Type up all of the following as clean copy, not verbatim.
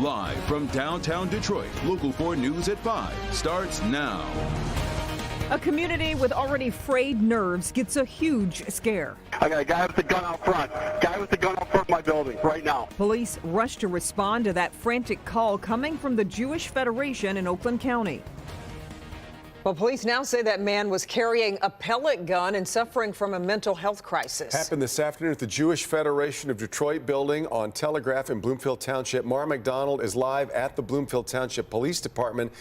Live from downtown Detroit, Local 4 News at 5 starts now. A community with already frayed nerves gets a huge scare. I got a guy with the gun out front. Guy with the gun out front of my building right now. Police rush to respond to that frantic call coming from the Jewish Federation in Oakland County. Well, police now say that man was carrying a pellet gun and suffering from a mental health crisis. Happened this afternoon at the Jewish Federation of Detroit building on Telegraph in Bloomfield Township. Mara McDonald is live at the Bloomfield Township Police Department.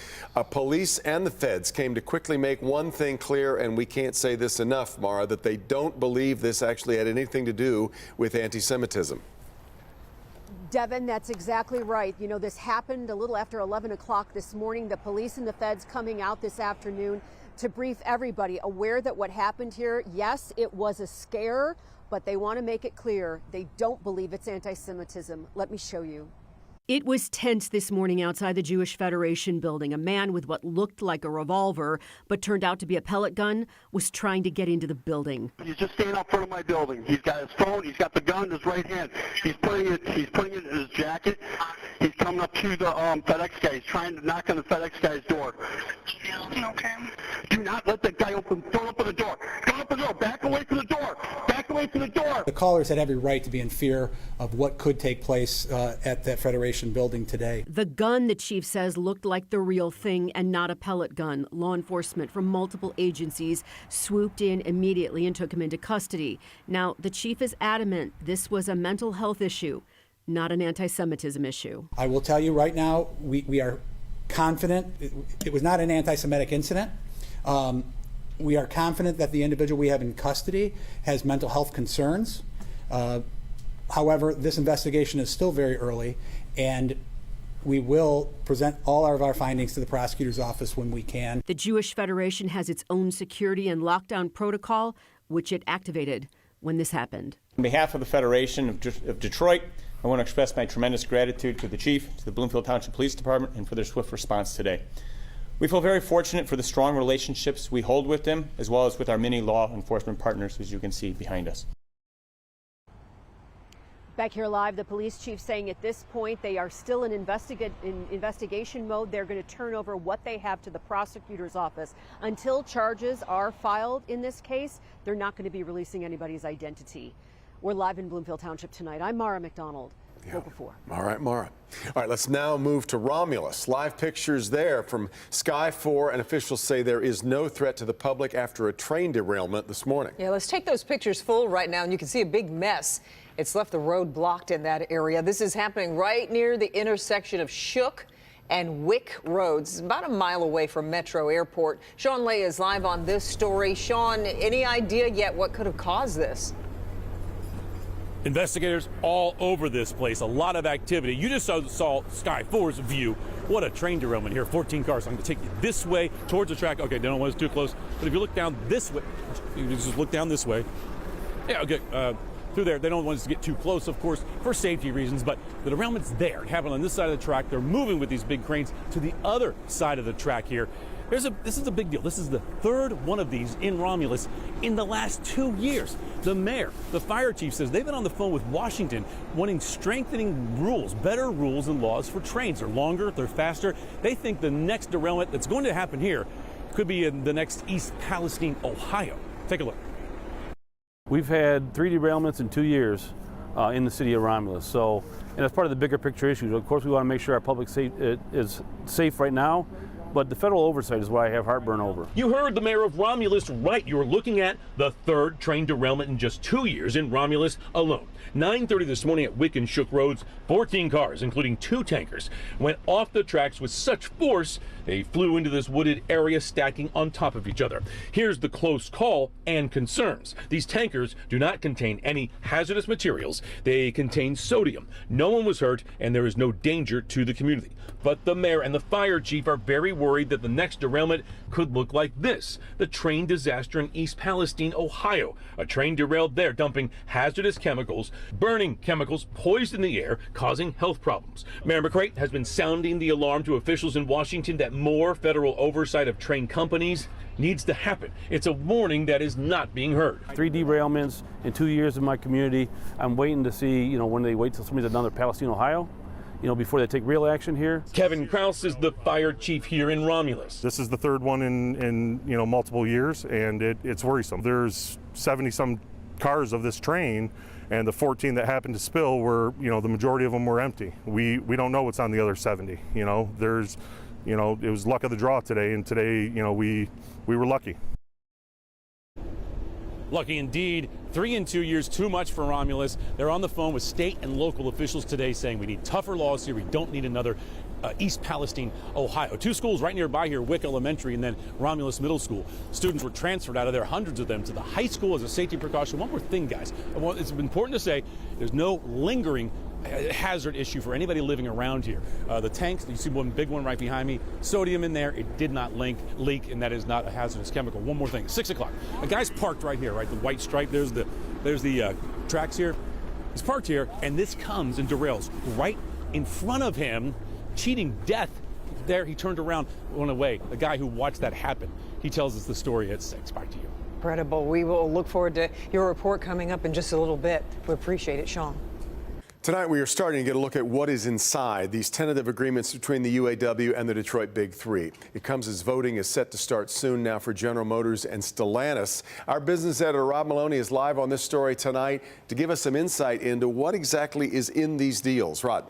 Police and the feds came to quickly make one thing clear, and we can't say this enough, Mara, that they don't believe this actually had anything to do with anti-Semitism. Devin, that's exactly right. You know, this happened a little after 11 o'clock this morning. The police and the feds coming out this afternoon to brief everybody, aware that what happened here, yes, it was a scare, but they want to make it clear they don't believe it's anti-Semitism. Let me show you. It was tense this morning outside the Jewish Federation building. A man with what looked like a revolver, but turned out to be a pellet gun, was trying to get into the building. He's just standing out front of my building. He's got his phone. He's got the gun in his right hand. He's putting it in his jacket. He's coming up to the FedEx guy. He's trying to knock on the FedEx guy's door. Okay. Do not let that guy open. Don't open the door. Don't open the door. Back away from the door. Back away from the door. The callers had every right to be in fear of what could take place at that Federation building today. The gun, the chief says, looked like the real thing and not a pellet gun. Law enforcement from multiple agencies swooped in immediately and took him into custody. Now, the chief is adamant this was a mental health issue, not an anti-Semitism issue. I will tell you right now, we are confident it was not an anti-Semitic incident. We are confident that the individual we have in custody has mental health concerns. However, this investigation is still very early, and we will present all of our findings to the prosecutor's office when we can. The Jewish Federation has its own security and lockdown protocol, which it activated when this happened. On behalf of the Federation of Detroit, I want to express my tremendous gratitude to the Chief, to the Bloomfield Township Police Department, and for their swift response today. We feel very fortunate for the strong relationships we hold with them, as well as with our many law enforcement partners, as you can see behind us. Back here live, the police chief saying at this point they are still in investigation mode. They're going to turn over what they have to the prosecutor's office. Until charges are filed in this case, they're not going to be releasing anybody's identity. We're live in Bloomfield Township tonight. I'm Mara McDonald. Local 4. All right, Mara. All right, let's now move to Romulus. Live pictures there from Sky 4, and officials say there is no threat to the public after a train derailment this morning. Yeah, let's take those pictures full right now, and you can see a big mess. It's left the road blocked in that area. This is happening right near the intersection of Shook and Wick Roads. It's about a mile away from Metro Airport. Sean Lay is live on this story. Sean, any idea yet what could have caused this? Investigators all over this place, a lot of activity. You just saw Sky 4's view. What a train derailment here, 14 cars. I'm going to take you this way towards the track. Okay, don't want to too close. But if you look down this way, you just look down this way. Yeah, okay, through there. They don't want us to get too close, of course, for safety reasons, but the derailment's there. It happened on this side of the track. They're moving with these big cranes to the other side of the track here. This is a big deal. This is the third one of these in Romulus in the last 2 years. The mayor, the fire chief says they've been on the phone with Washington wanting strengthening rules, better rules and laws for trains. They're longer, they're faster. They think the next derailment that's going to happen here could be in the next East Palestine, Ohio. Take a look. We've had 3 derailments in 2 years in the city of Romulus. So, and as part of the bigger picture issues, of course, we want to make sure our public is safe right now. But the federal oversight is what I have heartburn over. You heard the mayor of Romulus right. You're looking at the third train derailment in just 2 years in Romulus alone. 9:30 this morning at Wick and Shook Roads, 14 cars, including 2 tankers, went off the tracks with such force they flew into this wooded area, stacking on top of each other. Here's the close call and concerns. These tankers do not contain any hazardous materials. They contain sodium. No one was hurt, and there is no danger to the community. But the mayor and the fire chief are very worried that the next derailment could look like this, the train disaster in East Palestine, Ohio. A train derailed there, dumping hazardous chemicals, burning chemicals poised in the air, causing health problems. Mayor McCray has been sounding the alarm to officials in Washington that more federal oversight of train companies needs to happen. It's a warning that is not being heard. 3 derailments in 2 years in my community. I'm waiting to see, when they wait till somebody's done another Palestine, Ohio. before they take real action here. Kevin Kraus is the fire chief here in Romulus. This is the third one in multiple years, and it's worrisome. There's 70-some cars of this train, and the 14 that happened to spill were, the majority of them were empty. We don't know what's on the other 70. It was luck of the draw today, and today, we were lucky. Lucky indeed. 3 in 2 years, too much for Romulus. They're on the phone with state and local officials today saying we need tougher laws here. We don't need another East Palestine, Ohio. 2 schools right nearby here, Wick Elementary and then Romulus Middle School. Students were transferred out of there, hundreds of them, to the high school as a safety precaution. One more thing, guys. It's important to say there's no lingering hazard issue for anybody living around here. The tanks, you see one big one right behind me, sodium in there, it did not leak, and that is not a hazardous chemical. One more thing, 6 o'clock. A guy's parked right here, right? The white stripe, there's the tracks here. He's parked here, and this comes and derails right in front of him, cheating death. There, he turned around, went away. The guy who watched that happen, he tells us the story at 6. Back to you. Incredible. We will look forward to your report coming up in just a little bit. We appreciate it, Sean. Tonight, we are starting to get a look at what is inside these tentative agreements between the UAW and the Detroit Big Three. It comes as voting is set to start soon now for General Motors and Stellantis. Our business editor, Rob Maloney, is live on this story tonight to give us some insight into what exactly is in these deals. Rod.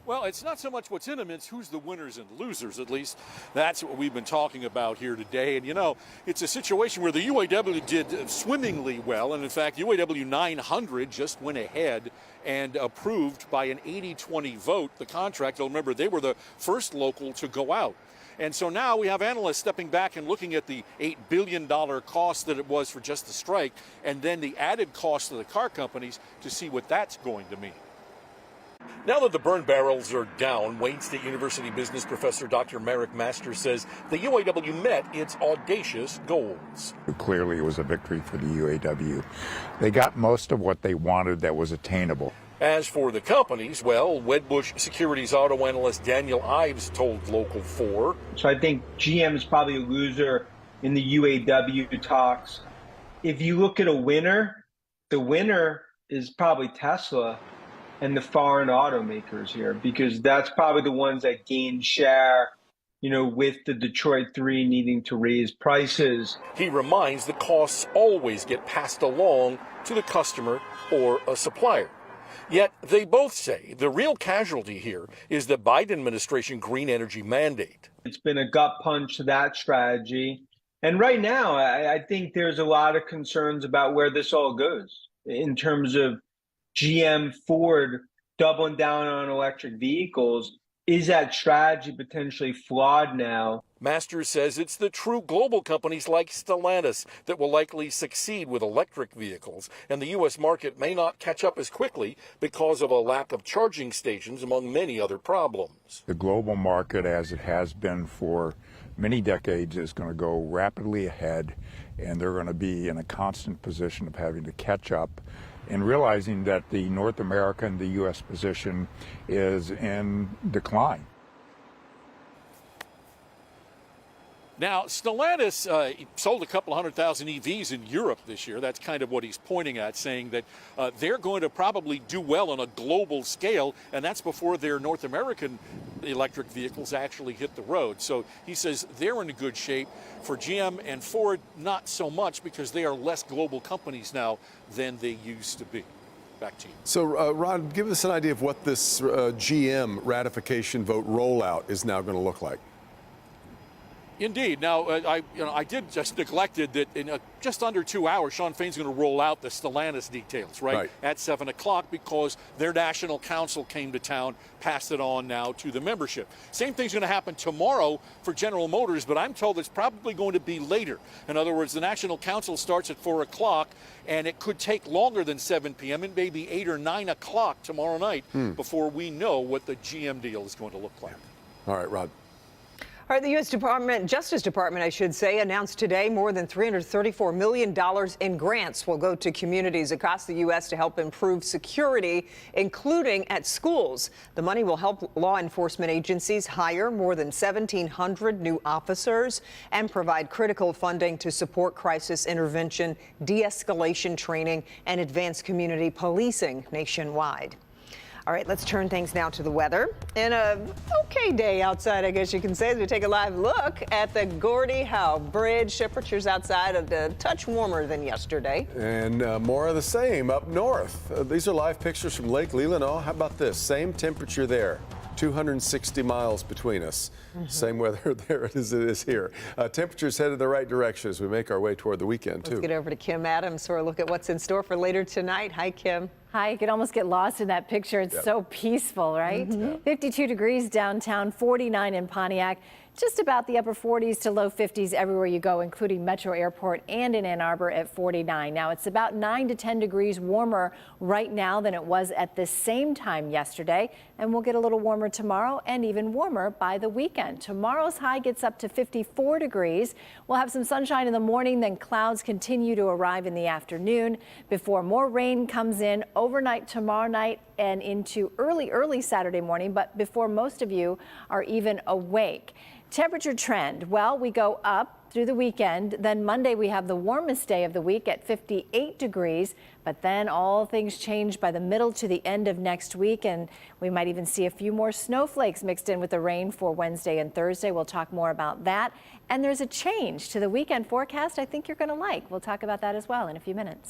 Well, it's not so much what's in them, it's who's the winners and losers, at least. That's what we've been talking about here today. And, it's a situation where the UAW did swimmingly well. And, in fact, UAW 900 just went ahead and approved by an 80-20 vote the contract. You'll remember they were the first local to go out. And so now we have analysts stepping back and looking at the $8 billion cost that it was for just the strike, and then the added cost to the car companies to see what that's going to mean. Now that the burn barrels are down, Wayne State University business professor Dr. Merrick Masters says the UAW met its audacious goals. Clearly it was a victory for the UAW. They got most of what they wanted that was attainable. As for the companies, well, Wedbush Securities auto analyst Daniel Ives told Local 4. So I think GM is probably a loser in the UAW talks. If you look at a winner, the winner is probably Tesla and the foreign automakers here, because that's probably the ones that gain share, with the Detroit 3 needing to raise prices. He reminds the costs always get passed along to the customer or a supplier. Yet they both say the real casualty here is the Biden administration green energy mandate. It's been a gut punch to that strategy. And right now, I think there's a lot of concerns about where this all goes in terms of GM, Ford doubling down on electric vehicles. Is that strategy potentially flawed now? Masters says it's the true global companies like Stellantis that will likely succeed with electric vehicles, and the U.S. market may not catch up as quickly because of a lack of charging stations, among many other problems. The global market, as it has been for many decades, is going to go rapidly ahead, and they're going to be in a constant position of having to catch up and realizing that the North America and the U.S. position is in decline. Now, Stellantis sold a couple 100,000 EVs in Europe this year. That's kind of what he's pointing at, saying that they're going to probably do well on a global scale, and that's before their North American electric vehicles actually hit the road. So he says they're in a good shape. For GM and Ford, not so much, because they are less global companies now than they used to be. Back to you. So, Rod, give us an idea of what this GM ratification vote rollout is now going to look like. Indeed. Now, I did just neglected that in just under 2 hours, Sean Fain's going to roll out the Stellantis details, right? At 7 o'clock, because their national council came to town, passed it on now to the membership. Same thing's going to happen tomorrow for General Motors, but I'm told it's probably going to be later. In other words, the national council starts at 4 o'clock, and it could take longer than 7 p.m. It may be 8 or 9 o'clock tomorrow night before we know what the GM deal is going to look like. All right, Rod. All right, the U.S. Justice Department, I should say, announced today more than $334 million in grants will go to communities across the U.S. to help improve security, including at schools. The money will help law enforcement agencies hire more than 1,700 new officers and provide critical funding to support crisis intervention, de-escalation training, and advanced community policing nationwide. All right, let's turn things now to the weather. And a okay day outside, I guess you can say, as we take a live look at the Gordie Howe Bridge. Temperatures outside a touch warmer than yesterday. And more of the same up north. These are live pictures from Lake Leland. Oh, how about this? Same temperature there. 260 miles between us. Same weather there as it is here. Temperatures headed the right direction as we make our way toward the weekend, too. Let's get over to Kim Adams for a look at what's in store for later tonight. Hi, Kim. Hi, you could almost get lost in that picture. It's so peaceful, right? 52 degrees downtown, 49 in Pontiac. Just about the upper 40s to low 50s everywhere you go, including Metro Airport and in Ann Arbor at 49. Now, it's about 9 to 10 degrees warmer right now than it was at the same time yesterday. And we'll get a little warmer tomorrow and even warmer by the weekend. Tomorrow's high gets up to 54 degrees. We'll have some sunshine in the morning, then clouds continue to arrive in the afternoon before more rain comes in overnight tomorrow night and into early Saturday morning, but before most of you are even awake. Temperature trend, well, we go up through the weekend. Then Monday we have the warmest day of the week at 58 degrees, but then all things change by the middle to the end of next week, and we might even see a few more snowflakes mixed in with the rain for Wednesday and Thursday. We'll talk more about that. And there's a change to the weekend forecast I think you're going to like. We'll talk about that as well in a few minutes.